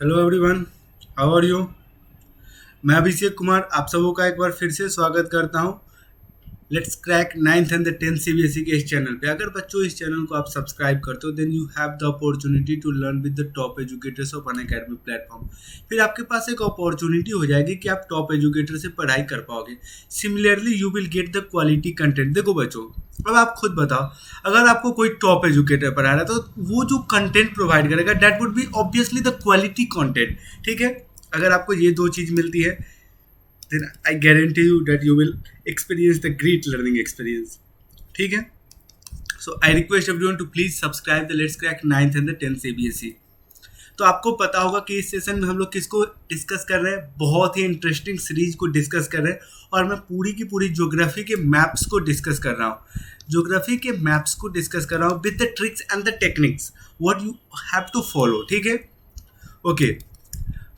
Hello everyone, how are you. मैं अभिषेक कुमार आप सबों का एक बार फिर से स्वागत करता हूं let's crack ninth and the tenth CBSE के इस चैनल पे। अगर बच्चों इस चैनल को आप सब्सक्राइब करते हो then you have the opportunity to learn with the top educators of Unacademy platform. फिर आपके पास एक अपॉर्चुनिटी हो जाएगी कि आप टॉप एजुकेटर से पढ़ाई कर पाओगे। Similarly you will get the quality content. देखो बच्चों, अब आप खुद बताओ, अगर आपको कोई टॉप एजुकेटर पढ़ा रहा है तो वो जो कंटेंट प्रोवाइड करेगा that would be obviously the quality content. ठीक है, अगर आपको ये दो चीज़ मिलती है then I guarantee you that you will experience the great learning experience. ठीक है, so I request everyone to please subscribe the Let's Crack 9th and the 10th CBSE। तो आपको पता होगा कि इस सेशन में हम लोग किसको डिस्कस कर रहे हैं, बहुत ही इंटरेस्टिंग सीरीज को डिस्कस कर रहे हैं और मैं पूरी की पूरी ज्योग्राफी के मैप्स को डिस्कस कर रहा हूँ। ज्योग्राफी के मैप्स को डिस्कस कर रहा हूँ with the tricks and the techniques what you have to follow. ठीक है, ओके।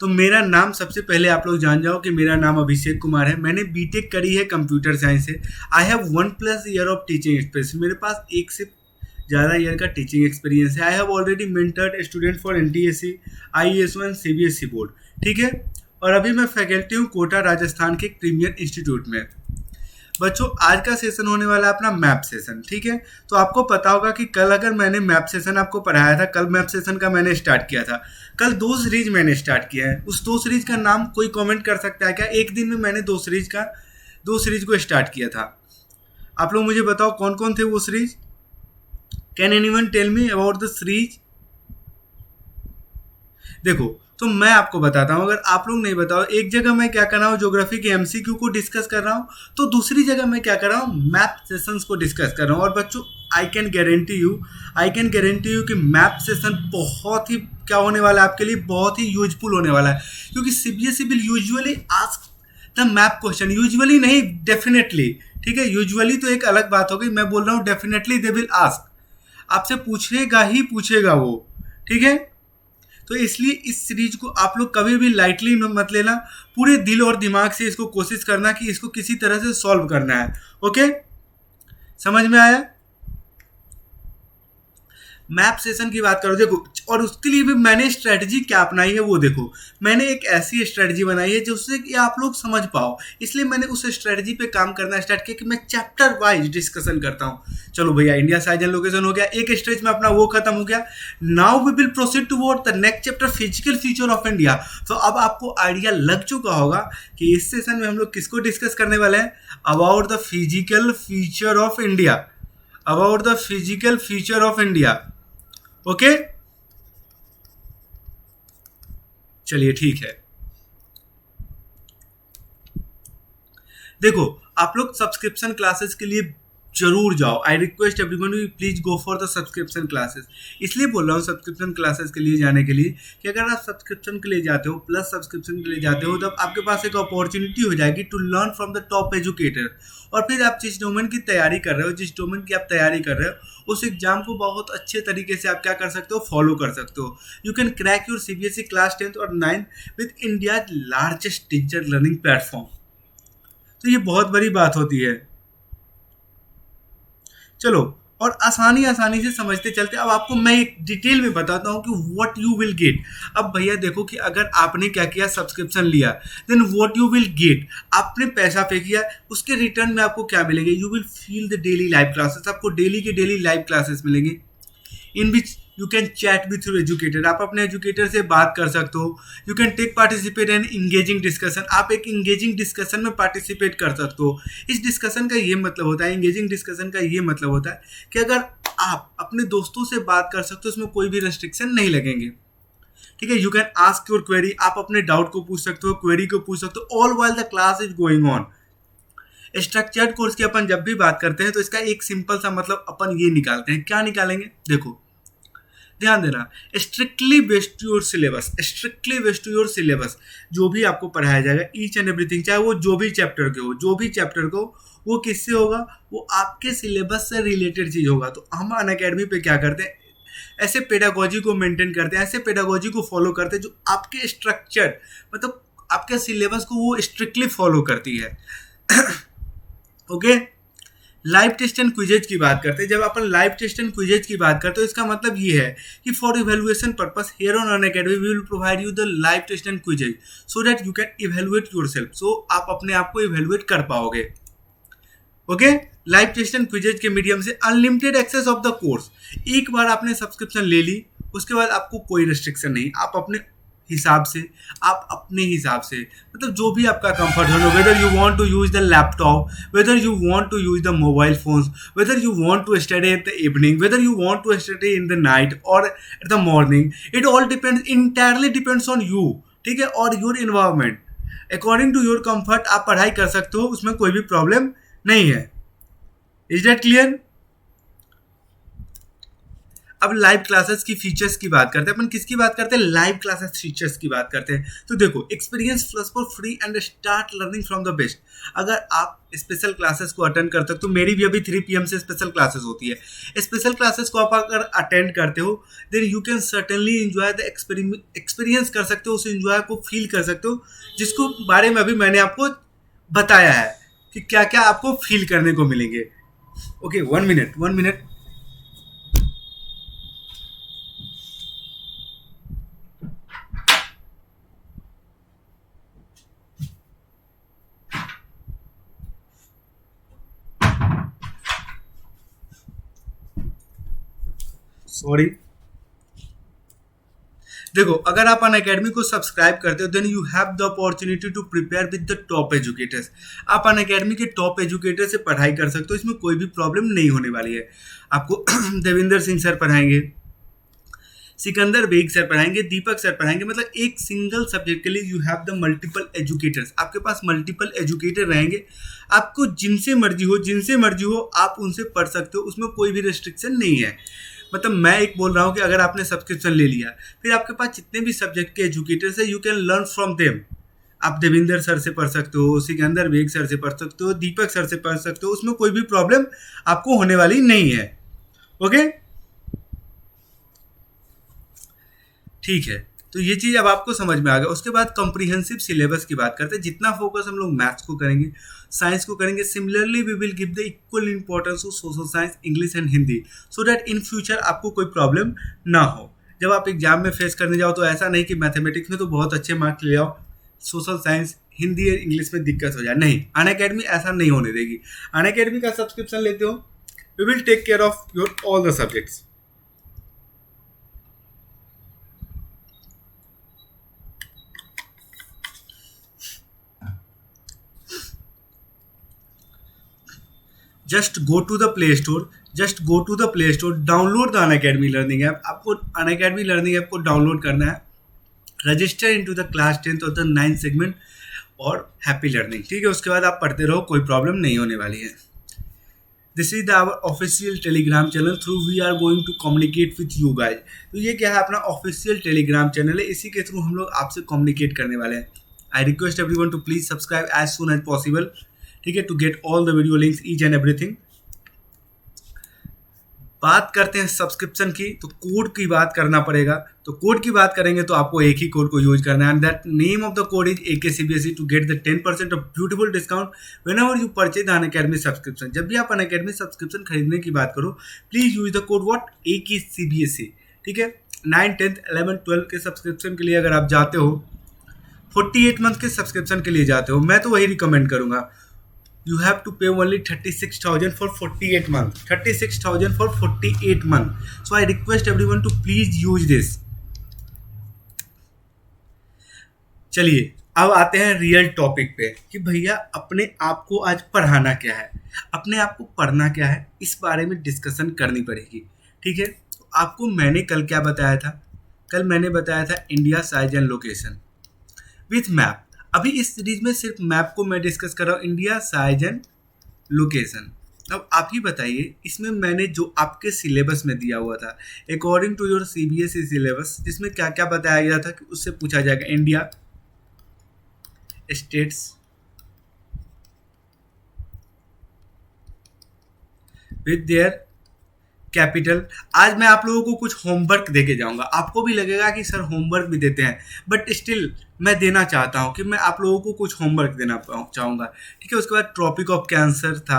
तो मेरा नाम सबसे पहले आप लोग जान जाओ कि मेरा नाम अभिषेक कुमार है। मैंने बीटेक करी है कंप्यूटर साइंस से। I have 1+ year of teaching experience. मेरे पास एक से ज़्यादा ईयर का टीचिंग एक्सपीरियंस है। I have already mentored student for NTSC, IAS and CBSE board. ठीक है, और अभी मैं फैकल्टी हूँ कोटा राजस्थान के एक प्रीमियर इंस्टीट्यूट में। बच्चों, आज का सेशन होने वाला है अपना मैप सेशन। ठीक है, तो आपको पता होगा कि कल अगर मैंने मैप सेशन आपको पढ़ाया था, कल मैप सेशन का मैंने स्टार्ट किया था। कल 2 सीरीज मैंने स्टार्ट किया है। उस 2 सीरीज का नाम कोई कमेंट कर सकता है क्या? एक दिन में मैंने 2 सीरीज को स्टार्ट किया था। आप लोग मुझे बताओ कौन कौन थे वो series. Can anyone tell me about the series? देखो, तो मैं आपको बताता हूँ, अगर आप लोग नहीं बताओ, एक जगह मैं क्या कर रहा हूँ ज्योग्राफी के एमसीक्यू को डिस्कस कर रहा हूँ, तो दूसरी जगह मैं क्या कर रहा हूँ मैप सेशंस को डिस्कस कर रहा हूँ। और बच्चों, आई कैन गारंटी यू कि मैप सेशन बहुत ही क्या होने वाला है आपके लिए, बहुत ही यूजफुल होने वाला है। क्योंकि CBSE will usually ask the map question, usually नहीं डेफिनेटली। ठीक है, यूजुअली तो एक अलग बात हो गई, मैं बोल रहा हूँ डेफिनेटली दे विल आस्क, आपसे पूछेगा ही पूछेगा वो। ठीक है, तो इसलिए इस सीरीज को आप लोग कभी भी लाइटली मत लेना, पूरे दिल और दिमाग से इसको कोशिश करना कि इसको किसी तरह से सॉल्व करना है। ओके, समझ में आया? मैप सेशन की बात करो, देखो, और उसके लिए भी मैंने स्ट्रेटजी क्या अपनाई है वो देखो। मैंने एक ऐसी स्ट्रेटजी बनाई है जिससे कि आप लोग समझ पाओ, इसलिए मैंने उस स्ट्रेटजी पे काम करना स्टार्ट किया कि मैं चैप्टर वाइज डिस्कशन करता हूँ। चलो भैया, इंडिया साइज एंड लोकेशन हो गया, एक स्टेज में अपना वो खत्म हो गया। Now we will proceed toward the next chapter, physical feature of India. तो अब आपको आइडिया लग चुका होगा कि इस सेशन में हम लोग किसको डिस्कस करने वाले हैं, about the physical feature of India, about the physical feature of India. Okay, चलिए ठीक है। देखो, आप लोग सब्सक्रिप्शन क्लासेस के लिए जरूर जाओ। I request everyone to please go for the subscription classes. इसलिए बोल रहा हूँ सब्सक्रिप्शन क्लासेस के लिए जाने के लिए कि अगर आप सब्सक्रिप्शन के लिए जाते हो, प्लस सब्सक्रिप्शन के लिए जाते हो, तब आपके पास एक अपॉर्चुनिटी हो जाएगी to learn from the top educator. और फिर आप जिस डोमेन की तैयारी कर रहे हो, जिस डोमेन की आप तैयारी कर रहे हो, उस एग्जाम को बहुत अच्छे तरीके से आप क्या कर सकते हो, फॉलो कर सकते हो। You can crack your CBSE class 10th और 9th with India largest teacher learning platform. तो ये बहुत बड़ी बात होती है। चलो, और आसानी आसानी से समझते चलते, अब आपको मैं एक डिटेल में बताता हूँ कि व्हाट यू विल गेट। अब भैया देखो कि अगर आपने क्या किया, सब्सक्रिप्शन लिया, then what you will get, आपने पैसा पे किया, उसके रिटर्न में आपको क्या मिलेंगे, you will feel the daily live classes. आपको डेली के डेली लाइव क्लासेस मिलेंगे in which you can chat with your educator. आप अपने एजुकेटर से बात कर सकते हो। You can take participate in engaging discussion. आप एक इंगेजिंग डिस्कशन में पार्टिसिपेट कर सकते हो। इस डिस्कशन का ये मतलब होता है, इंगेजिंग डिस्कशन का ये मतलब होता है कि अगर आप अपने दोस्तों से बात कर सकते हो, उसमें कोई भी रेस्ट्रिक्शन नहीं लगेंगे। ठीक है, you can ask your query, आप अपने डाउट को पूछ सकते हो, क्वेरी को पूछ सकते हो, all while the class is going on. Structured course की अपन जब भी बात करते हैं तो इसका एक सिंपल सा मतलब अपन ये निकालते हैं। क्या निकालेंगे? देखो, ध्यान देना, strictly based to your syllabus, strictly based to your syllabus. जो भी आपको पढ़ाया जाएगा, ईच एंड एवरीथिंग, चाहे वो जो भी चैप्टर के हो, जो भी चैप्टर को, वो किससे होगा, वो आपके सिलेबस से रिलेटेड चीज़ होगा। तो हम अनअकैडमी पे क्या करते हैं, ऐसे पेडागोजी को मेंटेन करते हैं, ऐसे पेडागोजी को फॉलो करते हैं जो आपके स्ट्रक्चर मतलब आपके सिलेबस को वो स्ट्रिक्टली फॉलो करती है। Okay, live test and quizzes की बात करते हैं। जब अपन लाइव टेस्ट एंड क्विजेज की बात करते हैं तो इसका मतलब ये है कि for evaluation purpose here on Unacademy we will provide you the live test and quizzes so that you can evaluate yourself, so आप अपने आप को इवेल्युएट कर पाओगे। Okay, live test and quizzes के मीडियम से unlimited access of the course. एक बार आपने सब्सक्रिप्शन ले ली उसके बाद आपको कोई रिस्ट्रिक्शन नहीं, आप अपने हिसाब से, आप अपने हिसाब से, मतलब जो भी आपका कंफर्ट हो, whether you want to use the laptop, whether you want to use the mobile phones, whether you want to study at the evening, whether you want to study in the night और at the morning, it all depends, entirely depends on you, ठीक है, और your environment. According to your comfort आप पढ़ाई कर सकते हो, उसमें कोई भी प्रॉब्लम नहीं है। Is that clear? अब लाइव क्लासेस की फीचर्स की बात करते हैं। अपन किसकी बात करते हैं? लाइव क्लासेस फीचर्स की बात करते हैं। तो देखो, experience plus for free and start learning from the best. अगर आप स्पेशल क्लासेस को अटेंड करते हो, तो मेरी भी अभी 3 PM से स्पेशल क्लासेस होती है। स्पेशल क्लासेस को आप अगर अटेंड करते हो then you can certainly enjoy the experience कर सकते हो, उस एंजॉय को फील कर सकते हो, जिसको बारे में अभी मैंने आपको बताया है कि क्या क्या आपको फील करने को मिलेंगे। Okay, 1 minute. सॉरी। देखो, अगर आप अनअकैडमी को सब्सक्राइब करते हो then you have the opportunity to prepare with the top educators. आप अनअकैडमी के टॉप एजुकेटर से पढ़ाई कर सकते हो, इसमें कोई भी प्रॉब्लम नहीं होने वाली है। आपको देविंदर सिंह सर पढ़ाएंगे, सिकंदर बेग सर पढ़ाएंगे, दीपक सर पढ़ाएंगे, मतलब एक सिंगल सब्जेक्ट के लिए you have the multiple educators. आपके पास मल्टीपल एजुकेटर रहेंगे, आपको जिनसे मर्जी हो आप उनसे पढ़ सकते हो, उसमें कोई भी रेस्ट्रिक्शन नहीं है। मतलब मैं एक बोल रहा हूँ कि अगर आपने सब्सक्रिप्शन ले लिया, फिर आपके पास जितने भी सब्जेक्ट के एजुकेटर्स है you can learn from them. आप देविंदर सर से पढ़ सकते हो, सिकंदर बेग सर से पढ़ सकते हो, दीपक सर से पढ़ सकते हो, उसमें कोई भी प्रॉब्लम आपको होने वाली नहीं है। ओके, ठीक है, तो ये चीज़ अब आपको समझ में आ गया। उसके बाद कॉम्प्रिहेंसिव सिलेबस की बात करते हैं। जितना फोकस हम लोग मैथ्स को करेंगे, साइंस को करेंगे, similarly we will give the equal importance to social science, English and Hindi, so that in future आपको कोई प्रॉब्लम ना हो। जब आप एग्जाम में फेस करने जाओ तो ऐसा नहीं कि मैथमेटिक्स में तो बहुत अच्छे मार्क्स ले आओ, सोशल साइंस, हिंदी और इंग्लिश में दिक्कत हो जाए, नहीं, अनअकैडमी ऐसा नहीं होने देगी। अनअकैडमी का सब्सक्रिप्शन लेते हो, we will take care of your all the subjects. Just go to the play store, download the Unacademy learning app. आपको अनअकैडमी लर्निंग ऐप को डाउनलोड करना है, register into the class 10th और the 9th segment और happy learning, ठीक है। उसके बाद आप पढ़ते रहो, कोई प्रॉब्लम नहीं होने वाली है। This is our official Telegram channel through we are going to communicate with you guys. तो ये क्या है, अपना ऑफिशियल टेलीग्राम चैनल है, इसी के थ्रू हम लोग आपसे कम्युनिकेट करने वाले हैं। I request everyone to please subscribe as soon as possible, ठीक है, to get all the video links each and everything. बात करते हैं सब्सक्रिप्शन की, तो कोड की बात करना पड़ेगा। तो कोड की बात करेंगे तो आपको एक ही कोड को यूज करना है, and that name of the code is AKCBSE to get the 10% off beautiful discount whenever you purchase Unacademy subscription. जब भी आप अनअकैडमी सब्सक्रिप्शन खरीदने की बात करो, please use the code what, AKCBSE, ठीक है। 9, 10, 11, 12 के सब्सक्रिप्शन के लिए अगर आप जाते हो, 48 मंथ के सब्सक्रिप्शन के लिए जाते हो, मैं तो वही रिकमेंड करूंगा। You have to pay only 36,000 for 48 months. 36,000 for 48 months. So I request everyone to please use this. चलिए अब आते हैं रियल टॉपिक पे कि भैया अपने आप को आज पढ़ाना क्या है, अपने आप को पढ़ना क्या है, इस बारे में डिस्कशन करनी पड़ेगी, ठीक है। तो आपको मैंने कल क्या बताया था? कल मैंने बताया था India size and location with map. अभी इस सीरीज में सिर्फ मैप को मैं डिस्कस कर रहा हूँ, इंडिया साइज एंड लोकेशन। अब आप ही बताइए, इसमें मैंने जो आपके सिलेबस में दिया हुआ था according to your CBSE syllabus, जिसमें क्या क्या बताया गया था कि उससे पूछा जाएगा India states with their capital. आज मैं आप लोगों को कुछ होमवर्क दे के जाऊंगा, आपको भी लगेगा कि सर होमवर्क भी देते हैं, बट स्टिल मैं देना चाहता हूं कि मैं आप लोगों को कुछ होमवर्क देना चाहूंगा, ठीक है। उसके बाद ट्रॉपिक ऑफ कैंसर था,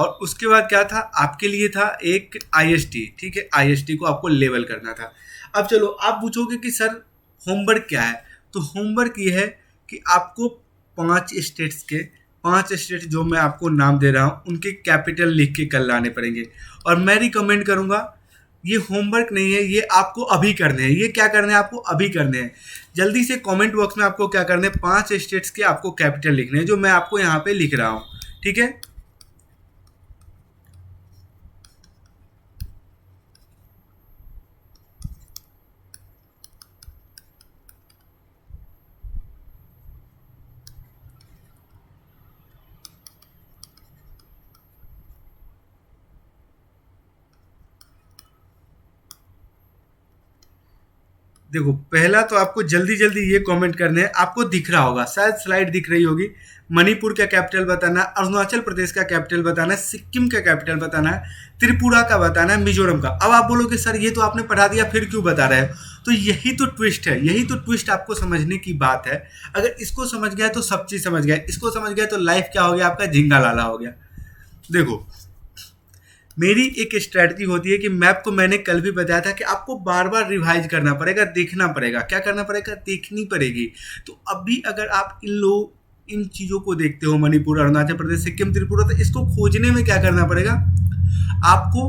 और उसके बाद क्या था आपके लिए था एक आईएसटी, ठीक है, आईएसटी को आपको लेवल करना था। अब चलो आप पूछोगे कि सर होमवर्क क्या है, तो होमवर्क ये है कि आपको 5 स्टेट्स के 5 स्टेट जो मैं आपको नाम दे रहा हूँ उनके कैपिटल लिख के कल लाने पड़ेंगे। और मैं रिकमेंड करूँगा, ये होमवर्क नहीं है, ये आपको अभी करने हैं। ये क्या करने हैं, आपको अभी करने हैं। जल्दी से कमेंट बॉक्स में आपको क्या करने हैं, 5 स्टेट्स के आपको कैपिटल लिखने हैं जो मैं आपको यहाँ पे लिख रहा हूँ, ठीक है। देखो पहला तो आपको जल्दी जल्दी ये कमेंट करने हैं, आपको दिख रहा होगा शायद स्लाइड दिख रही होगी। मणिपुर का कैपिटल बताना है, अरुणाचल प्रदेश का कैपिटल बताना है, सिक्किम का कैपिटल बताना है, त्रिपुरा का बताना है, मिजोरम का। अब आप बोलोगे सर ये तो आपने पढ़ा दिया फिर क्यों बता रहे हो, तो यही तो ट्विस्ट है, यही तो ट्विस्ट आपको समझने की बात है। अगर इसको समझ गया तो सब चीज़ समझ गया, इसको समझ गया तो लाइफ क्या हो गया आपका, झिंगा लाला हो गया। देखो मेरी एक स्ट्रैटेजी होती है कि मैप को मैंने कल भी बताया था कि आपको बार बार रिवाइज करना पड़ेगा, देखना पड़ेगा। क्या करना पड़ेगा, देखनी पड़ेगी। तो अभी अगर आप इन चीज़ों को देखते हो, मणिपुर, अरुणाचल प्रदेश, सिक्किम, त्रिपुरा, तो इसको खोजने में क्या करना पड़ेगा आपको,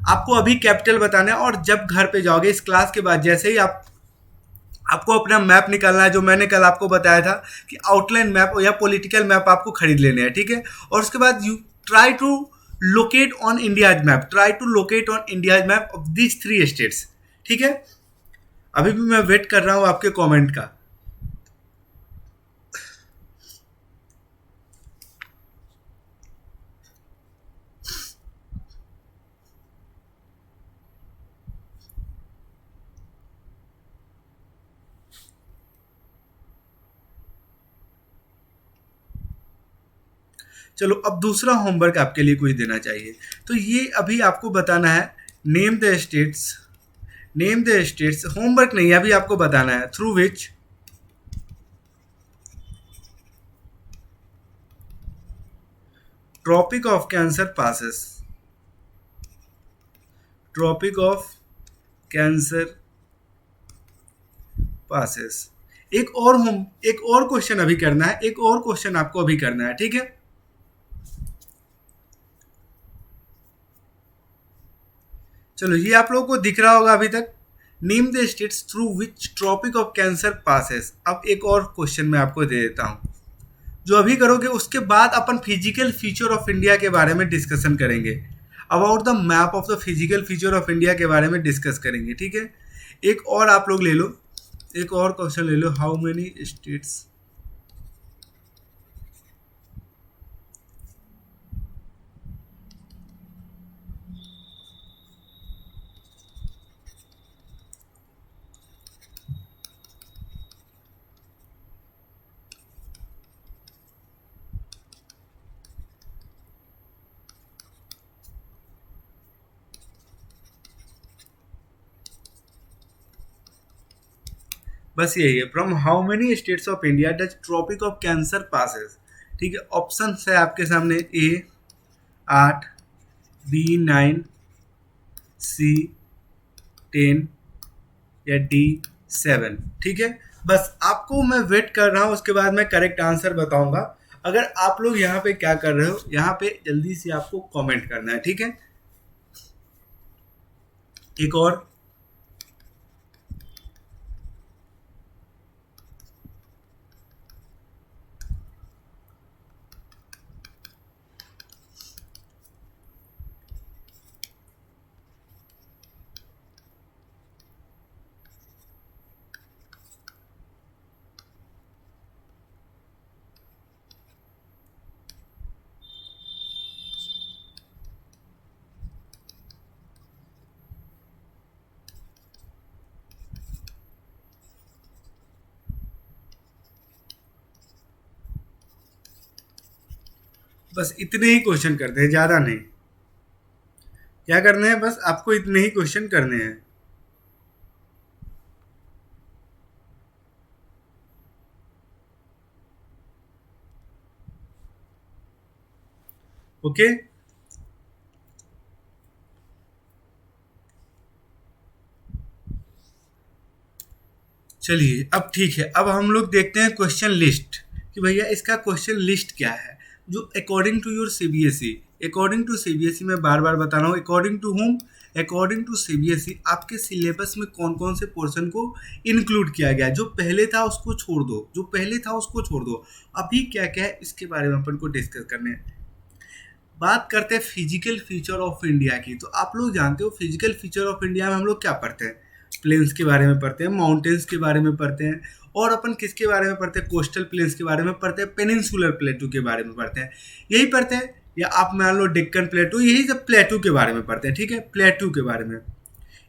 आपको अभी कैपिटल बताना है। और जब घर पे जाओगे इस क्लास के बाद, जैसे ही आपको अपना मैप निकालना है, जो मैंने कल आपको बताया था कि आउटलाइन मैप या पॉलिटिकल मैप आपको खरीद लेने हैं, ठीक है। और उसके बाद you try to locate on India's map, try to locate on India's map of these 3 states, ठीक है। अभी भी मैं वेट कर रहा हूं आपके कमेंट का। चलो अब दूसरा होमवर्क आपके लिए कुछ देना चाहिए। तो ये अभी आपको बताना है, name the states, name the states, homework नहीं है, अभी आपको बताना है through which tropic of cancer passes, tropic of cancer passes. एक और क्वेश्चन अभी करना है, एक और क्वेश्चन आपको अभी करना है, ठीक है। चलो ये आप लोगों को दिख रहा होगा अभी तक, name the states through which tropic of cancer passes. अब एक और क्वेश्चन मैं आपको दे देता हूं, जो अभी करोगे उसके बाद अपन फिजिकल फीचर ऑफ इंडिया के बारे में डिस्कशन करेंगे। About the map of the physical feature of India के बारे में डिस्कस करेंगे, ठीक है। एक और आप लोग ले लो, एक और क्वेश्चन ले लो, हाउ मेनी स्टेट्स, बस यही है, from how many states of India does tropic of cancer passes, ठीक है। ऑप्शन है आपके सामने, ए 8, बी 9, सी 10 या डी 7, ठीक है। बस आपको मैं वेट कर रहा हूँ, उसके बाद मैं करेक्ट आंसर बताऊंगा। अगर आप लोग यहाँ पे क्या कर रहे हो, यहाँ पे जल्दी से आपको कमेंट करना है, ठीक है। एक और, बस इतने ही क्वेश्चन करते हैं, ज़्यादा नहीं। क्या करने हैं, बस आपको इतने ही क्वेश्चन करने हैं। ओके, चलिए अब ठीक है, अब हम लोग देखते हैं क्वेश्चन लिस्ट कि भैया इसका क्वेश्चन लिस्ट क्या है जो according to your CBSE, according to CBSE, मैं बार बार बता रहा हूँ according to home, according to CBSE आपके सिलेबस में कौन कौन से पोर्शन को इंक्लूड किया गया है। जो पहले था उसको छोड़ दो, जो पहले था उसको छोड़ दो, अभी क्या क्या है इसके बारे में अपन को डिस्कस करने हैं। बात करते हैं फिजिकल फीचर ऑफ इंडिया की। तो आप लोग जानते हो फिजिकल फीचर ऑफ इंडिया में हम लोग क्या पढ़ते हैं, प्लेन्स के बारे में पढ़ते हैं, माउंटेन्स के बारे में पढ़ते हैं, और अपन किसके बारे में पढ़ते हैं, कोस्टल प्लेन्स के बारे में पढ़ते हैं, पेनिनसुलर प्लेटू के बारे में पढ़ते हैं, यही पढ़ते हैं, या आप मान लो डेक्कन प्लेटू, यही सब प्लेटू के बारे में पढ़ते हैं। ठीक है, प्लेटू के बारे में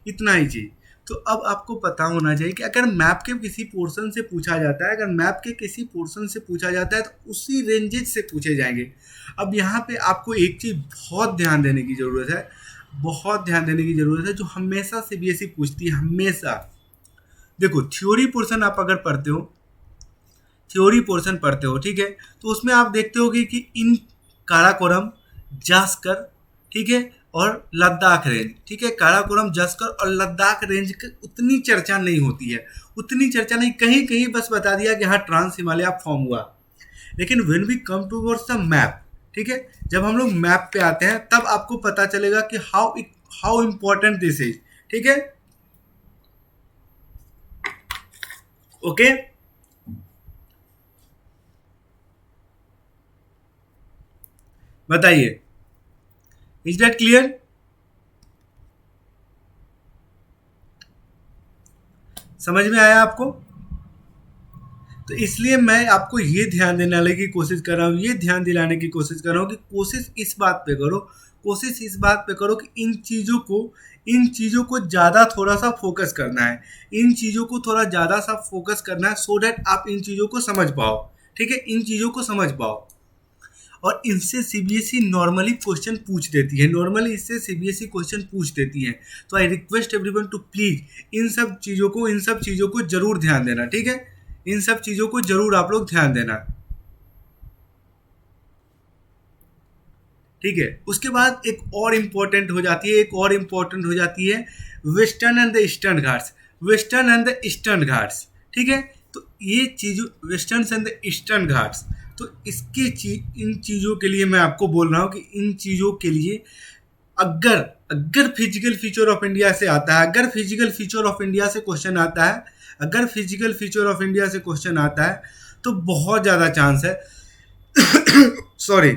इतना ही चीज़। तो अब आपको पता होना चाहिए कि अगर मैप के किसी पोर्शन से पूछा जाता है, अगर मैप के किसी पोर्शन से पूछा जाता है तो उसी रेंजेस से पूछे जाएंगे। अब यहाँ पे आपको एक चीज़ बहुत ध्यान देने की ज़रूरत है, बहुत ध्यान देने की ज़रूरत है, जो हमेशा सीबीएसई पूछती है, हमेशा। देखो थ्योरी पोर्शन आप अगर पढ़ते हो, थ्योरी पोर्शन पढ़ते हो, ठीक है, तो उसमें आप देखते होगे कि इन काराकोरम, जास्कर, ठीक है, और लद्दाख रेंज, ठीक है, काराकोरम, जास्कर और लद्दाख रेंज की उतनी चर्चा नहीं होती है, उतनी चर्चा नहीं, कहीं कहीं बस बता दिया कि हाँ ट्रांस हिमालय फॉर्म हुआ। लेकिन when we come towards the map, ठीक है, जब हम लोग मैप पे आते हैं तब आपको पता चलेगा कि हाउ इम्पोर्टेंट दिस इज। ठीक है, ओके, बताइए, इज दैट क्लियर? समझ में आया आपको? तो इसलिए मैं आपको ये ध्यान देने की कोशिश कर रहा हूँ, ये ध्यान दिलाने की कोशिश कर रहा हूँ कि कोशिश इस बात पे करो, कोशिश इस बात पे करो कि इन चीज़ों को ज़्यादा थोड़ा सा फोकस करना है, इन चीज़ों को थोड़ा ज़्यादा सा फोकस करना है, सो डैट आप इन चीज़ों को समझ पाओ। ठीक है, इन चीज़ों को समझ पाओ। और इनसे सीबीएसई नॉर्मली क्वेश्चन पूछ देती है, नॉर्मली इससे सीबीएसई क्वेश्चन पूछ देती है। तो I request everyone to please इन सब चीज़ों को जरूर ध्यान देना। ठीक है, इन सब चीज़ों को जरूर आप लोग ध्यान देना। ठीक है, उसके बाद एक और इम्पोर्टेंट हो जाती है western and the eastern Ghats, western and the eastern Ghats. ठीक है, तो ये चीज़ों western and the eastern Ghats, तो इन चीज़ों के लिए मैं आपको बोल रहा हूँ कि इन चीज़ों के लिए अगर फिजिकल फीचर ऑफ इंडिया से आता है, अगर फिजिकल फीचर ऑफ इंडिया से क्वेश्चन आता है, अगर फिजिकल फीचर ऑफ इंडिया से क्वेश्चन आता है तो बहुत ज़्यादा चांस है सॉरी,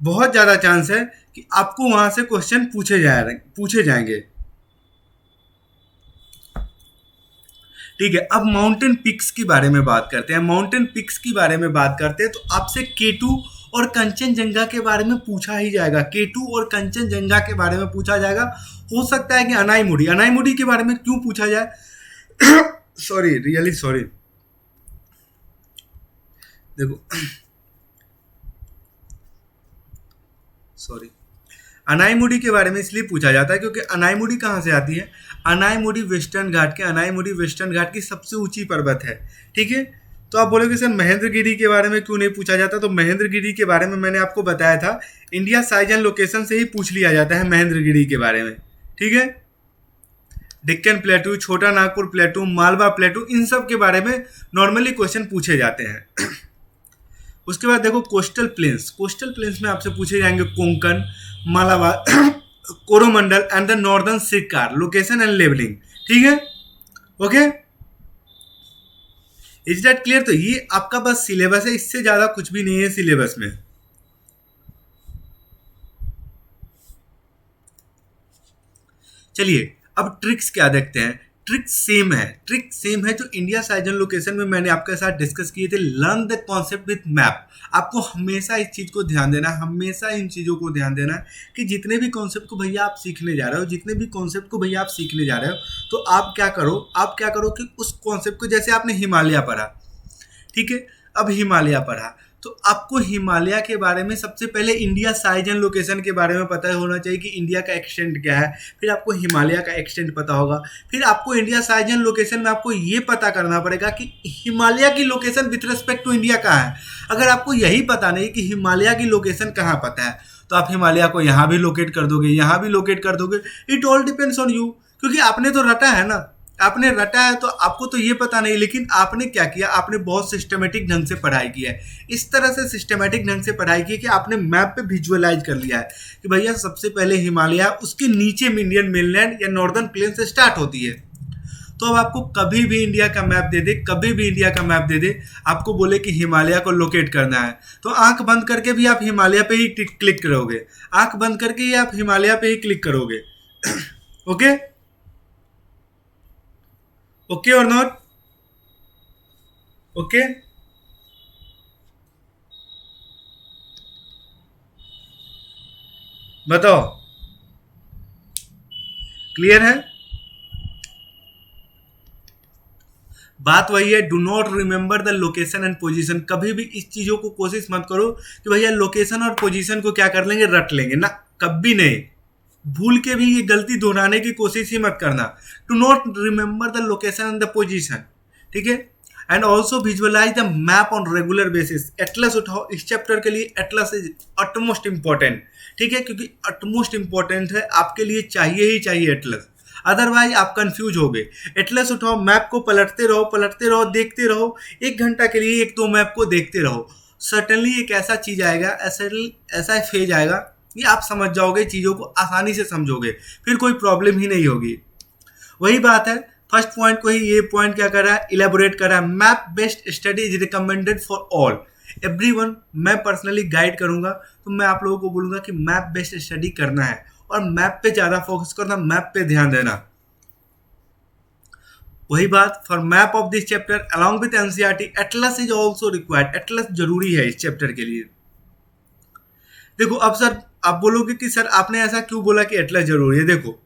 बहुत ज़्यादा चांस है कि आपको वहाँ से क्वेश्चन पूछे जाएंगे। ठीक है, अब माउंटेन पिक्स के बारे में बात करते हैं, माउंटेन पिक्स के बारे में बात करते हैं। तो आपसे केटू और कंचनजंगा के बारे में पूछा ही जाएगा, केटू और कंचनजंगा के बारे में पूछा जाएगा। हो सकता है कि अनाईमुडी के बारे में क्यों पूछा जाए सॉरी, रियली सॉरी। देखो सॉरी, अनाईमुडी के बारे में इसलिए पूछा जाता है क्योंकि अनाईमुडी कहाँ से आती है, अनाईमुडी वेस्टर्न घाट की सबसे ऊंची पर्वत है। ठीक है, तो आप बोलोगे सर महेंद्रगिरी के बारे में क्यों नहीं पूछा जाता? तो महेंद्रगिरी के बारे में मैंने आपको बताया था, इंडिया साइज एंड लोकेशन से ही पूछ लिया जाता है महेंद्रगिरी के बारे में। ठीक है, डेक्कन प्लेटू, छोटा नागपुर प्लेटू, मालवा प्लेटू, इन सब के बारे में नॉर्मली क्वेश्चन पूछे जाते हैं। उसके बाद देखो कोस्टल प्लेन्स में आपसे पूछे जाएंगे Konkan, Malabar, Coromandel and the northern Circars, location and levelling. ठीक है, ओके, इज दैट क्लियर? तो ये आपका बस सिलेबस है, इससे ज्यादा कुछ भी नहीं है सिलेबस में। चलिए अब ट्रिक्स क्या देखते हैं। ट्रिक सेम है जो इंडिया साइज एंड लोकेशन में मैंने आपके साथ डिस्कस किए थे। Learn the concept with map. आपको हमेशा इस चीज़ को ध्यान देना है, हमेशा इन चीज़ों को ध्यान देना है कि जितने भी कॉन्सेप्ट को भैया आप सीखने जा रहे हो, तो आप क्या करो कि उस कॉन्सेप्ट को, जैसे आपने हिमालय पढ़ा, ठीक है, अब हिमालय पढ़ा तो आपको हिमालय के बारे में सबसे पहले इंडिया साइज एंड लोकेशन के बारे में पता होना चाहिए कि इंडिया का एक्सटेंट क्या है, फिर आपको हिमालय का एक्सटेंट पता होगा, फिर आपको इंडिया साइज एंड लोकेशन में आपको ये पता करना पड़ेगा कि हिमालय की location with respect to India कहाँ है। अगर आपको यही पता नहीं कि हिमालय की लोकेशन कहाँ पता है, तो आप हिमालय को यहाँ भी लोकेट कर दोगे, यहाँ भी लोकेट कर दोगे, it all depends on you, क्योंकि आपने तो रटा है ना, आपने रटा है तो आपको तो ये पता नहीं, लेकिन आपने क्या किया, आपने बहुत सिस्टमेटिक ढंग से पढ़ाई की है। इस तरह से सिस्टमेटिक ढंग से पढ़ाई की कि आपने मैप पे विजुअलाइज कर लिया है कि भैया सबसे पहले हिमालय, उसके नीचे में इंडियन मेनलैंड या नॉर्दर्न प्लेन से स्टार्ट होती है। तो अब आपको कभी भी इंडिया का मैप दे दे, कभी भी इंडिया का मैप दे दे, आपको बोले कि हिमालय को लोकेट करना है, तो आंख बंद करके भी आप हिमालय पे ही क्लिक करोगे, आंख बंद करके ही आप हिमालय पे ही क्लिक करोगे। ओके, ओके और नॉट ओके। बताओ, क्लियर है? बात वही है, do not remember the location and position. कभी भी इस चीजों को कोशिश मत करो कि भैया लोकेशन और पोजीशन को क्या कर लेंगे, रट लेंगे ना, कभी नहीं। भूल के भी ये गलती दोहराने की कोशिश ही मत करना। To not remember the location and the position, ठीक है। And also visualise the map on regular basis. Atlas उठाओ, इस चैप्टर के लिए एटलस इज अटमोस्ट इंपॉर्टेंट, ठीक है, क्योंकि अटमोस्ट इंपॉर्टेंट है, आपके लिए चाहिए ही चाहिए एटलस, अदरवाइज आप कंफ्यूज हो गए। एटलस उठाओ, मैप को पलटते रहो, देखते रहो, 1 घंटा के लिए 1-2 मैप को देखते रहो। सर्टनली एक ऐसा चीज आएगा, ऐसा फेज आएगा कि आप समझ जाओगे, चीज़ों को आसानी से समझोगे, फिर कोई प्रॉब्लम ही नहीं होगी। वही बात है, फर्स्ट पॉइंट को ही ये पॉइंट क्या कर रहा है, इलेबोरेट कर रहा है। Map based study is recommended for all everyone. मैं पर्सनली गाइड करूंगा, तो मैं आप लोगों को बोलूंगा कि मैप बेस्ड स्टडी करना है और मैप पे ज़्यादा फोकस करना, मैप पे ध्यान देना। वही बात, for map of this chapter along with NCERT Atlas is also required. Atlas जरूरी है इस चैप्टर के लिए। देखो अब सर आप बोलोगे कि सर आपने ऐसा क्यों बोला कि एटलस जरूरी है। देखो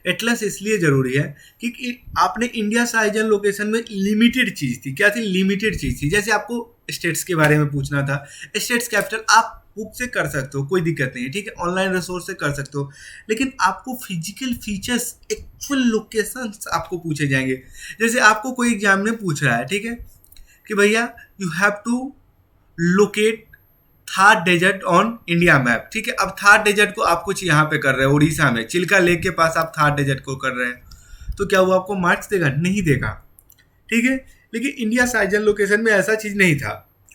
एटलस इसलिए जरूरी है क्योंकि आपने इंडिया साइज एंड लोकेशन में लिमिटेड चीज थी, क्या थी, लिमिटेड चीज थी। जैसे आपको स्टेट्स के बारे में पूछना था, स्टेट्स कैपिटल आप बुक से कर सकते हो, कोई दिक्कत नहीं है, ठीक है, ऑनलाइन रिसोर्स से कर सकते हो, लेकिन आपको फिजिकल फीचर्स, एक्चुअल लोकेशंस आपको पूछे जाएंगे। जैसे आपको कोई एग्जाम में पूछ रहा है, ठीक है, कि भैया you have to locate Thar desert on India map, ठीक है। अब थार डेजर्ट को आप कुछ यहाँ पे कर रहे हैं, उड़ीसा में चिल्का लेक के पास आप थार डेजर्ट को कर रहे हैं, तो क्या वो आपको मार्क्स देगा, नहीं देगा, ठीक है। लेकिन इंडिया साइजन लोकेशन में ऐसा चीज नहीं था,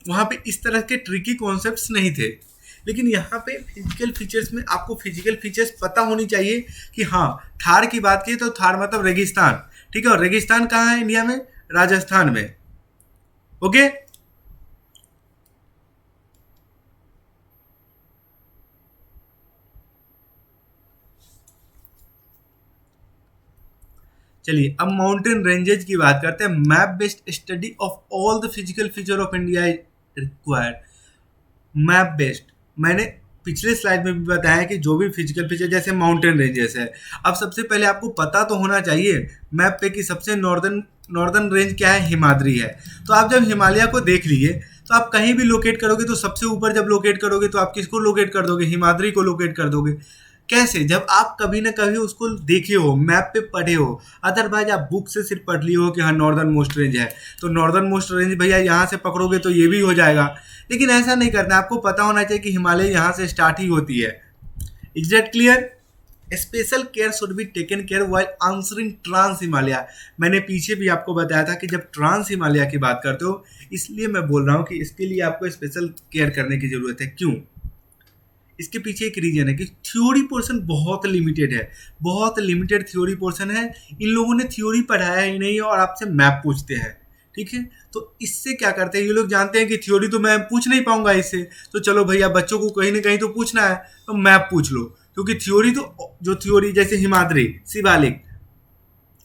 वहाँ पे इस तरह के ट्रिकी कॉन्सेप्ट्स नहीं थे। लेकिन यहाँ पे फिजिकल फीचर्स में आपको फिजिकल फीचर्स पता होनी चाहिए कि हाँ, थार की बात की तो थार मतलब रेगिस्तान, ठीक है, और रेगिस्तान कहाँ है इंडिया में, राजस्थान में। ओके, चलिए अब माउंटेन रेंजेज की बात करते हैं। Map based study of all the physical feature of India is required. Map based, मैंने पिछले स्लाइड में भी बताया कि जो भी फिजिकल फीचर जैसे माउंटेन रेंजेस है, अब सबसे पहले आपको पता तो होना चाहिए मैप पे कि सबसे नॉर्दर्न रेंज क्या है, हिमाद्री है। तो आप जब हिमालय को देख लिए तो आप कहीं भी लोकेट करोगे तो सबसे ऊपर जब लोकेट करोगे तो आप किसको लोकेट कर दोगे, हिमाद्री को लोकेट कर दोगे। कैसे, जब आप कभी ना कभी उसको देखे हो, मैप पे पढ़े हो, अदरवाइज आप बुक से सिर्फ पढ़ लिए हो कि हाँ नॉर्दर्न मोस्ट रेंज है, तो नॉर्दर्न मोस्ट रेंज भैया यहाँ से पकड़ोगे तो ये भी हो जाएगा। लेकिन ऐसा नहीं करना, आपको पता होना चाहिए कि हिमालय यहाँ से स्टार्ट ही होती है। Is that clear? Special care should be taken care while answering trans Himalaya. मैंने पीछे भी आपको बताया था कि जब ट्रांस हिमालय की बात करते हो, इसलिए मैं बोल रहा हूँ कि इसके लिए आपको स्पेशल केयर करने की जरूरत है। क्यों? इसके पीछे एक रीजन है कि थ्योरी पोर्शन बहुत लिमिटेड है, बहुत लिमिटेड थ्योरी पोर्शन है। इन लोगों ने थ्योरी पढ़ाया ही नहीं और आपसे मैप पूछते हैं, ठीक है। तो इससे क्या करते हैं, ये लोग जानते हैं कि थ्योरी तो मैं पूछ नहीं पाऊंगा इससे, तो चलो भैया बच्चों को कहीं ना कहीं तो पूछना है, तो मैप पूछ लो। क्योंकि थ्योरी तो, जो थ्योरी जैसे हिमाद्री, शिवालिक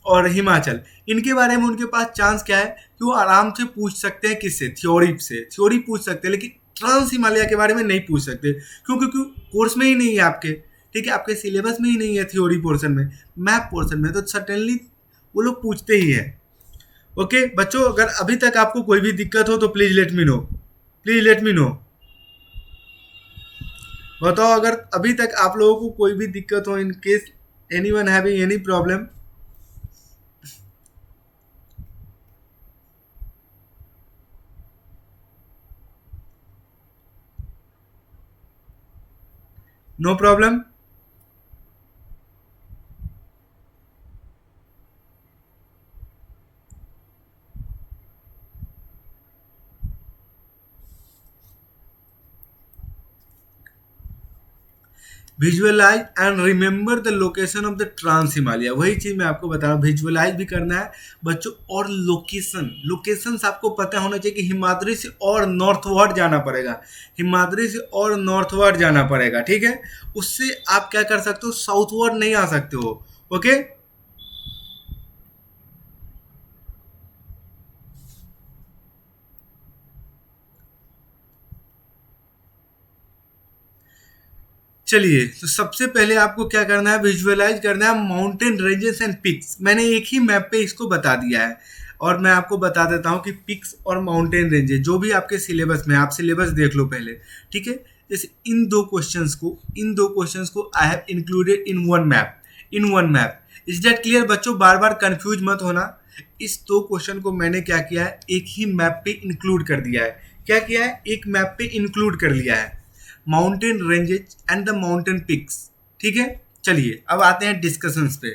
और हिमाचल, इनके बारे में उनके पास चांस क्या है कि वो आराम से पूछ सकते हैं, किससे, थ्योरी से, थ्योरी पूछ सकते हैं। लेकिन ट्रांस हिमालय के बारे में नहीं पूछ सकते, क्यों, क्योंकि कोर्स में ही नहीं है आपके, ठीक है, आपके सिलेबस में ही नहीं है थ्योरी पोर्शन में। मैप पोर्शन में तो सर्टेनली वो लोग पूछते ही है। ओके बच्चों, अगर अभी तक आपको कोई भी दिक्कत हो तो please let me know, please let me know. बताओ अगर अभी तक आप लोगों को कोई भी दिक्कत हो, in case anyone having any problem. No problem. Visualise and remember the location of the trans Himalaya, वही चीज मैं आपको बता रहा हूँ, विजुअलाइज भी करना है बच्चों, और लोकेशंस आपको पता होना चाहिए कि हिमाद्री से और नॉर्थवर्ड जाना पड़ेगा, हिमाद्री से और नॉर्थवर्ड जाना पड़ेगा, ठीक है। उससे आप क्या कर सकते हो, साउथवर्ड नहीं आ सकते हो, ओके। चलिए, तो सबसे पहले आपको क्या करना है, विजुअलाइज करना है माउंटेन रेंजेस एंड पिक्स। मैंने एक ही मैप पे इसको बता दिया है, और मैं आपको बता देता हूँ कि पिक्स और माउंटेन रेंजेस जो भी आपके सिलेबस में, आप सिलेबस देख लो पहले, ठीक है। जैसे इन दो क्वेश्चंस को I have included in one map. Is that clear बच्चों? बार बार कंफ्यूज मत होना। इस दो क्वेश्चन को मैंने क्या किया है, एक ही मैप पे इंक्लूड कर दिया है। क्या किया है, एक मैप पे इंक्लूड कर लिया है, mountain ranges and the mountain peaks, ठीक है। चलिए अब आते हैं डिस्कशंस पे।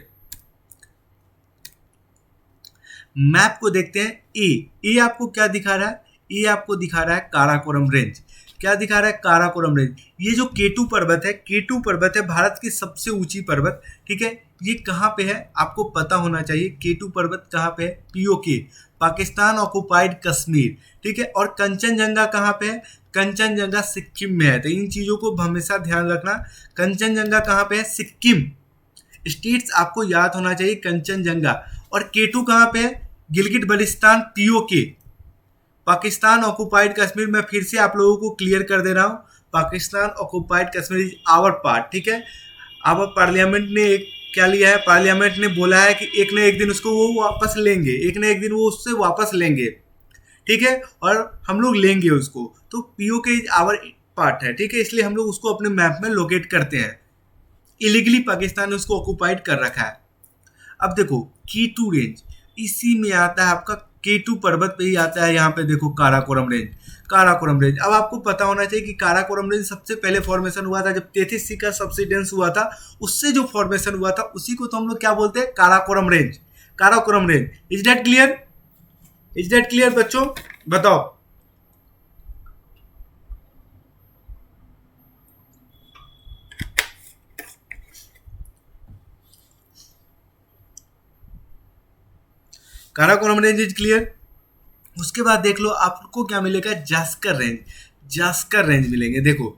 मैप को देखते हैं। ए आपको क्या दिखा रहा है, ए आपको दिखा रहा है काराकोरम रेंज। क्या दिखा रहा है, काराकोरम रेंज। ये जो केटू पर्वत है, केटू पर्वत है भारत की सबसे ऊंची पर्वत, ठीक है। ये कहाँ पे है आपको पता होना चाहिए, केटू पर्वत कहाँ पे है, पीओके, पाकिस्तान ऑक्युपाइड कश्मीर, ठीक है। और कंचनजंगा कहाँ पे है, कंचनजंगा सिक्किम में है। तो इन चीजों को हमेशा ध्यान रखना, कंचनजंगा कहाँ पे है, सिक्किम। स्टेट्स आपको याद होना चाहिए, कंचनजंगा। और केटू कहाँ पे है, गिलगित बल्टिस्तान, पीओके, पाकिस्तान ऑक्युपाइड कश्मीर। मैं फिर से आप लोगों को क्लियर कर दे रहा हूँ, Pakistan occupied Kashmir is our part, ठीक है। अब पार्लियामेंट ने एक क्या लिया है, पार्लियामेंट ने बोला है कि एक न एक दिन उसको वो वापस लेंगे, एक न एक दिन वो उससे वापस लेंगे, ठीक है। और हम लोग लेंगे उसको, तो पीओके इज आवर पार्ट है, ठीक है। इसलिए हम लोग उसको अपने मैप में लोकेट करते हैं। इलीगली पाकिस्तान ने उसको ऑक्युपाइड कर रखा है। अब देखो केटू रेंज, इसी में आता है आपका, केटू पर्वत पे ही आता है। यहाँ पे देखो काराकोरम रेंज, काराकोरम रेंज। अब आपको पता होना चाहिए कि काराकोरम रेंज सबसे पहले फॉर्मेशन हुआ था जब 33C का सब्सिडेंस हुआ था, उससे जो फॉर्मेशन हुआ था उसी को तो हम लोग क्या बोलते हैं, Karakoram range, Karakoram range. Is that clear? Is that clear बच्चों, बताओ। Karakoram range is clear. उसके बाद देख लो आपको क्या मिलेगा, जास्कर रेंज, जास्कर रेंज मिलेंगे। देखो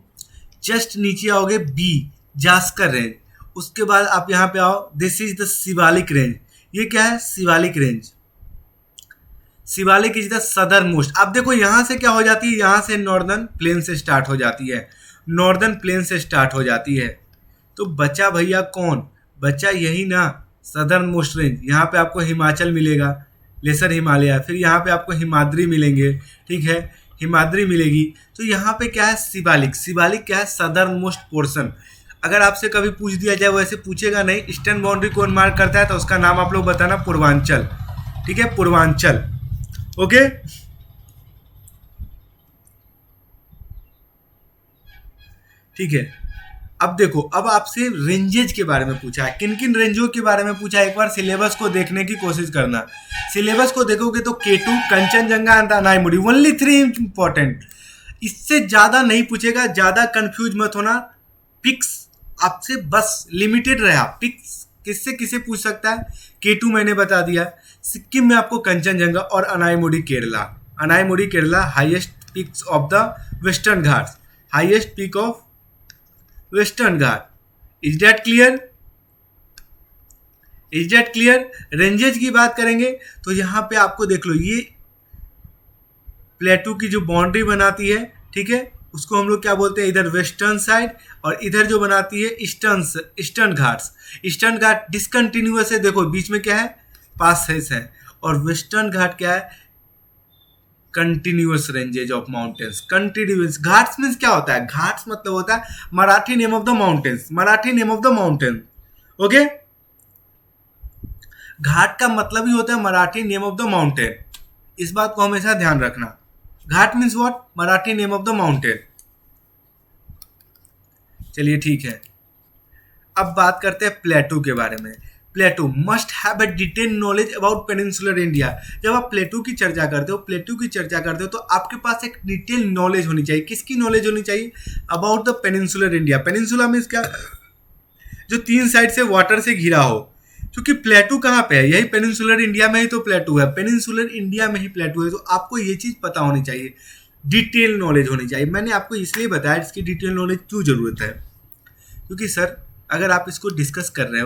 जस्ट नीचे आओगे बी, जास्कर रेंज। उसके बाद आप यहाँ पे आओ, this is the Shivalik range. ये क्या है, Shivalik range. Shivalik is the सदर मोस्ट। अब देखो यहाँ से क्या हो जाती है, यहाँ से नॉर्दर्न प्लेन से स्टार्ट हो जाती है, नॉर्दर्न प्लेन से स्टार्ट हो जाती है। तो बचा भैया कौन, बचा यही ना, सदर्न मोस्ट रेंज। यहाँ पे आपको हिमाचल मिलेगा, लेसर हिमालय, फिर यहाँ पे आपको हिमाद्री मिलेंगे, ठीक है, हिमाद्री मिलेगी। तो यहाँ पे क्या है, शिवालिक। शिवालिक क्या है, सदर्न मोस्ट पोर्शन। अगर आपसे कभी पूछ दिया जाए, वैसे पूछेगा नहीं, ईस्टर्न बाउंड्री कौन मार्क करता है, तो उसका नाम आप लोग बताना, पूर्वांचल, ठीक है, पूर्वांचल, ओके। ठीक है, अब देखो, अब आपसे रेंजेज के बारे में पूछा है, किन किन रेंजों के बारे में पूछा है, एक बार सिलेबस को देखने की कोशिश करना। सिलेबस को देखोगे तो K two, Kanchenjunga and Anamudi, only 3 important, इससे ज्यादा नहीं पूछेगा, ज्यादा कंफ्यूज मत होना। पिक्स आपसे बस लिमिटेड रहा, पिक्स किससे किसे पूछ सकता है, केटू मैंने बता दिया, सिक्किम में आपको कंचनजंगा, और Anamudi Kerala, Anamudi Kerala highest peaks of the western Ghats, highest peak of western Ghat. Is that clear? Is that clear? Ranges की बात करेंगे तो यहां पे आपको देख लो, ये प्लेटू की जो बाउंड्री बनाती है, ठीक है, उसको हम लोग क्या बोलते हैं, इधर वेस्टर्न साइड, और इधर जो बनाती है ईस्टर्न घाट्स। ईस्टर्न घाट डिसकंटिन्यूअस है, देखो बीच में क्या है, पासेस है, और वेस्टर्न घाट क्या है, continuous ranges of mountains. Continuous ghats means क्या होता है, घाट्स मतलब होता है Marathi name of the mountains, Marathi name of the mountain, okay. Ghat का मतलब ही होता है Marathi name of the mountain, इस बात को हमेशा ध्यान रखना। Ghat means what, Marathi name of the mountain. चलिए ठीक है, अब बात करते हैं प्लेटू के बारे में। प्लेटू must have a detail knowledge about peninsular India. जब आप प्लेटू की चर्चा करते हो तो आपके पास एक डिटेल नॉलेज होनी चाहिए। किसकी नॉलेज होनी चाहिए? About the peninsular India. Peninsula means क्या? जो 3 साइड से वाटर से घिरा हो। क्योंकि प्लेटू कहाँ पे है? यही पेनिनसुलर इंडिया में ही तो प्लेटू है। पेनिनसुलर इंडिया में ही प्लेटू है, तो आपको ये चीज़ पता होनी चाहिए, डिटेल नॉलेज होनी चाहिए। मैंने आपको इसलिए बताया इसकी डिटेल नॉलेज क्यों ज़रूरत है, क्योंकि सर अगर आप इसको डिस्कस कर रहे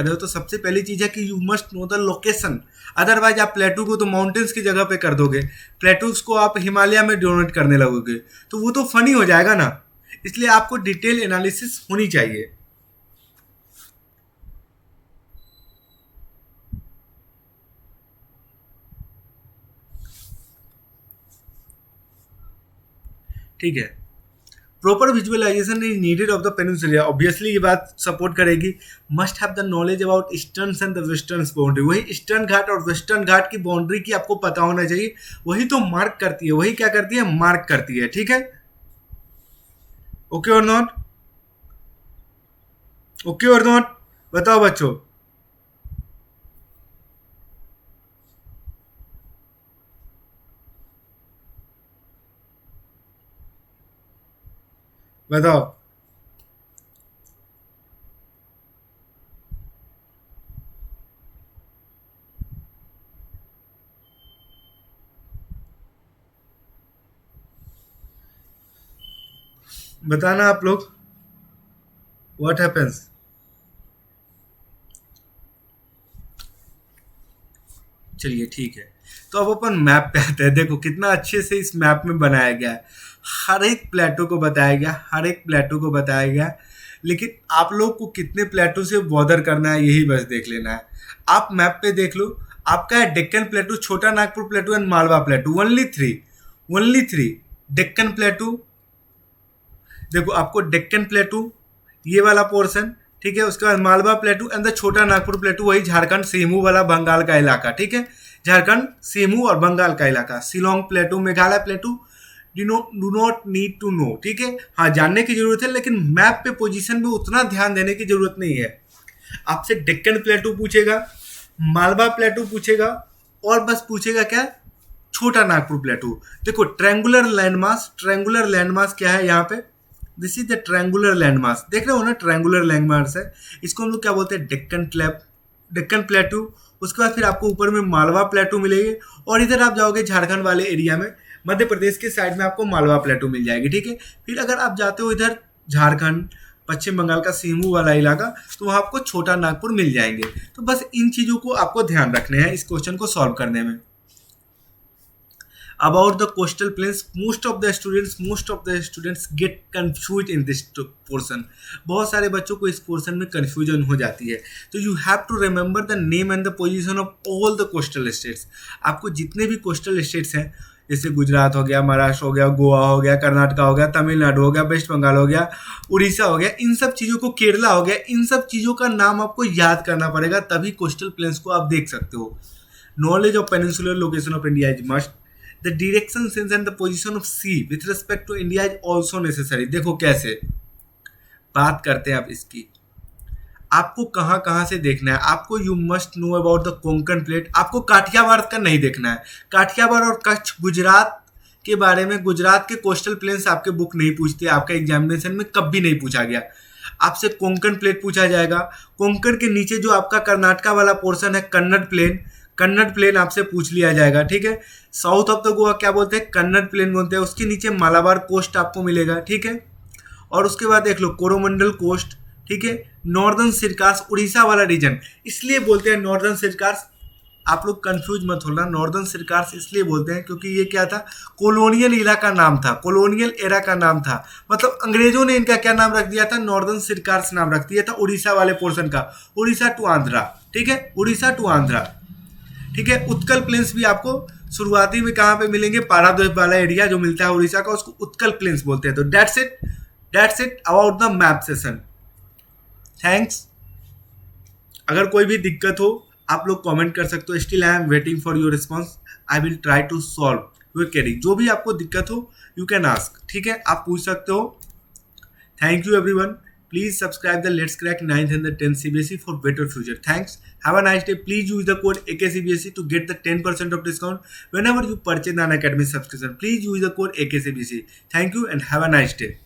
हो तो सबसे पहली चीज़ है कि you must know the location. Otherwise आप प्लेटू को तो माउंटेन्स की जगह पे कर दोगे, प्लेटूस को आप हिमालय में डोनेट करने लगोगे, तो वो तो फनी हो जाएगा ना। इसलिए आपको डिटेल एनालिसिस होनी चाहिए। ठीक है, proper visualisation is needed of the peninsula. Obviously ये बात सपोर्ट करेगी। Must have the knowledge about eastern and the western boundary. वही ईस्टर्न घाट और वेस्टर्न घाट की बाउंड्री की आपको पता होना चाहिए। वही तो मार्क करती है, वही क्या करती है? मार्क करती है। ठीक है, ओके और नॉट? ओके और नॉट? बताओ बच्चों। बताओ। बताना आप लोग, व्हाट हैपेंस? चलिए ठीक है, तो अब अपन मैप पे आते हैं। देखो कितना अच्छे से इस मैप में बनाया गया है, हर एक प्लेटो को बताया गया, हर एक प्लेटो को बताया गया। लेकिन आप लोग को कितने प्लेटो से बॉर्डर करना है यही बस देख लेना है। आप मैप पे देख लो, आपका है डेक्कन प्लेटू, छोटा Nagpur प्लेटू and Malwa प्लेटू। Only three Deccan प्लेटू। देखो आपको डेक्कन प्लेटू ये वाला पोर्शन, ठीक है, उसके बाद मालवा प्लेटू एंड द छोटा नागपुर प्लेटू, वही झारखंड सेमू वाला बंगाल का इलाका। ठीक है, झारखंड सेमू और बंगाल का इलाका। Shillong plateau, Meghalaya plateau, do not need to know. ठीक है, हाँ जानने की जरूरत है, लेकिन मैप पे पोजीशन पे उतना ध्यान देने की जरूरत नहीं है। आपसे डेक्कन प्लेटू पूछेगा, मालवा प्लेटू पूछेगा, और बस पूछेगा क्या? छोटा नागपुर प्लेटू। देखो ट्रैंगुलर लैंडमास क्या है यहाँ पे? This is the triangular landmass. देख रहे हो ना, ट्रैंगुलर लैंडमास है। इसको हम लोग क्या बोलते हैं? डेक्कन प्लेटू। उसके बाद फिर आपको ऊपर में मालवा प्लेटू मिलेगी, और इधर आप जाओगे झारखंड वाले एरिया में, मध्य प्रदेश के साइड में आपको मालवा प्लेटू मिल जाएगी। ठीक है, फिर अगर आप जाते हो इधर झारखंड, पश्चिम बंगाल का सीमू वाला इलाका, तो वहाँ आपको छोटा नागपुर मिल जाएंगे। तो बस इन चीज़ों को आपको ध्यान रखने हैं इस क्वेश्चन को सॉल्व करने में। About the coastal plains, most of the students get confused in this portion। बहुत सारे बच्चों को इस पोर्शन में कंफ्यूजन हो जाती है। तो you have to remember the name and the position of all the coastal states. आपको जितने भी कोस्टल स्टेट्स हैं, जैसे गुजरात हो गया, महाराष्ट्र हो गया, गोवा हो गया, कर्नाटका हो गया, तमिलनाडु हो गया, वेस्ट बंगाल हो गया, उड़ीसा हो गया, इन सब चीज़ों को, केरला हो गया, इन सब चीज़ों का नाम आपको याद करना पड़ेगा, तभी कोस्टल प्लेन्स को आप देख सकते हो। Knowledge of peninsular location of India is must. The direction, sense and the position of sea with respect to India is also necessary। देखो कैसे बात करते हैं आप इसकी। आपको कहाँ कहाँ से देखना है? आपको you must know about the Konkan plate. आपको काठियावाड़ का नहीं देखना है। काठियावाड़ और कच्छ, गुजरात के बारे में, गुजरात के कोस्टल प्लेन्स आपके बुक नहीं पूछते, आपका एग्जामिनेशन में कभी नहीं पूछा गया। आपसे कोंकण प्लेट पूछा जाएगा। कोंकण के नीचे जो आपका कर्नाटका वाला पोर्शन है, कन्नड़ प्लेन आपसे पूछ लिया जाएगा। ठीक है, साउथ ऑफ द गोवा क्या बोलते हैं? कन्नड़ प्लेन बोलते हैं। उसके नीचे मालाबार कोस्ट आपको मिलेगा। ठीक है, और उसके बाद देख लो कोरोमंडल कोस्ट। ठीक है, नॉर्दर्न सिरकार्स, उड़ीसा वाला रीजन, इसलिए बोलते हैं नॉर्दर्न सिरकार्स। आप लोग कंफ्यूज मत होना, नॉर्दर्न सिरकार्स इसलिए बोलते हैं क्योंकि ये क्या था? कॉलोनियल एरा का नाम था, कॉलोनियल एरा का नाम था। मतलब अंग्रेजों ने इनका क्या नाम रख दिया था? नॉर्दर्न सिरकार्स नाम रख दिया था उड़ीसा वाले पोर्शन का, उड़ीसा टू आंध्रा। ठीक है, उड़ीसा टू आंध्रा। ठीक है, उत्कल प्लेन्स भी आपको शुरुआती में कहाँ पे मिलेंगे? पाराद्वीप वाला एरिया जो मिलता है उड़ीसा का, उसको उत्कल प्लेन्स बोलते हैं। तो that's it about the map session. Thanks. अगर कोई भी दिक्कत हो आप लोग कमेंट कर सकते हो। Still I am waiting for your response. I will try to solve your query. जो भी आपको दिक्कत हो यू कैन आस्क। ठीक है, आप पूछ सकते हो। Thank you everyone. Please subscribe the Let's Crack 9th and the 10th CBSE for better future. Thanks. Have a nice day. Please use the code AKCBSE to get the 10% of discount whenever you purchase an academy subscription. Please use the code AKCBSE. Thank you and have a nice day.